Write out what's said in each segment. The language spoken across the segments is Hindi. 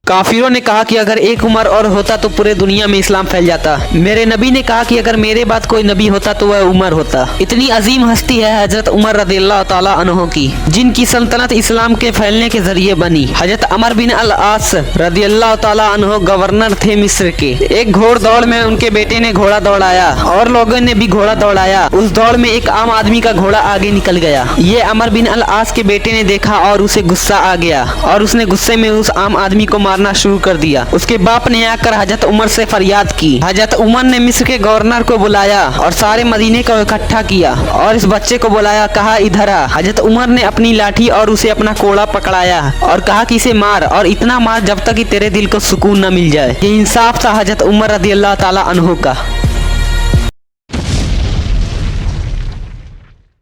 काफिरों ने कहा कि अगर एक उमर और होता तो पूरे दुनिया में इस्लाम फैल जाता। मेरे नबी ने कहा कि अगर मेरे बाद कोई नबी होता तो वह उमर होता। इतनी अजीम हस्ती है हजरत उमर रज़ियल्लाहु ताला अन्हु की, जिनकी सल्तनत इस्लाम के फैलने के जरिए बनी। हजरत अमर बिन अल आस रज़ियल्लाहु ताला अन्हु गवर्नर थे मिस्र के। एक घोड़ दौड़ में उनके बेटे ने घोड़ा दौड़ाया और लोगों ने भी घोड़ा दौड़ाया। उस दौड़ में एक आम आदमी का घोड़ा आगे निकल गया। ये अमर बिन अल आस के बेटे ने देखा और उसे गुस्सा आ गया और उसने गुस्से में उस आम आदमी को मारना शुरू कर दिया। उसके बाप ने आकर हजरत उमर से फरियाद की। हजरत उमर ने मिस्र के गवर्नर को बुलाया और सारे मदीने को इकट्ठा किया और इस बच्चे को बुलाया, कहा इधर आ। हजरत उमर ने अपनी लाठी और उसे अपना कोड़ा पकड़ाया और कहा कि इसे मार और इतना मार जब तक कि तेरे दिल को सुकून न मिल जाए। ये इंसाफ था हजरत उमर रज़ियल्लाहु ताला अन्हु का।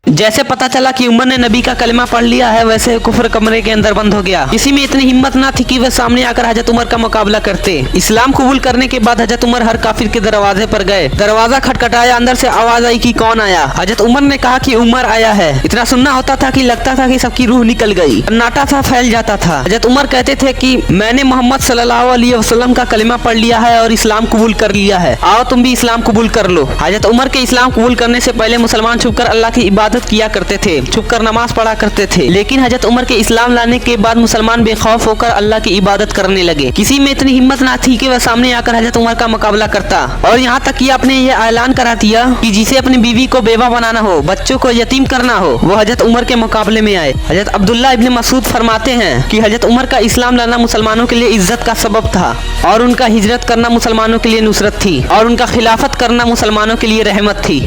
जैसे पता चला कि उमर ने नबी का कलमा पढ़ लिया है, वैसे कुफर कमरे के अंदर बंद हो गया। किसी में इतनी हिम्मत ना थी कि वह सामने आकर हजरत उमर का मुकाबला करते। इस्लाम कबूल करने के बाद हजरत उमर हर काफिर के दरवाजे पर गए। दरवाजा खटखटाया, अंदर से आवाज आई कि कौन आया। हजरत उमर ने कहा कि उमर आया है। इतना सुनना होता था कि लगता था कि सबकी रूह निकल गई, सन्नाटा सा फैल जाता था। हजरत उमर कहते थे कि मैंने मोहम्मद सल्लल्लाहु अलैहि वसल्लम का कलमा पढ़ लिया है और इस्लाम कबूल कर लिया है, आओ तुम भी इस्लाम कबूल कर लो। हजरत उमर के इस्लाम कबूल करने से पहले मुसलमान छुपकर अल्लाह की इबादत किया करते थे, छुपकर नमाज पढ़ा करते थे। लेकिन हजरत उमर के इस्लाम लाने के बाद मुसलमान बेखौफ होकर अल्लाह की इबादत करने लगे। किसी में इतनी हिम्मत ना थी कि वह सामने आकर हजरत उमर का मुकाबला करता। और यहाँ तक कि आपने ये ऐलान करा दिया कि जिसे अपनी बीवी को बेवा बनाना हो, बच्चों को यतीम करना हो, वो हजरत उमर के मुकाबले में आए। हजरत अब्दुल्ला इब्न मसूद फरमाते हैं कि हजरत उमर का इस्लाम लाना मुसलमानों के लिए इज्जत का सबब था और उनका हिजरत करना मुसलमानों के लिए नुसरत थी और उनका खिलाफत करना मुसलमानों के लिए रहमत थी।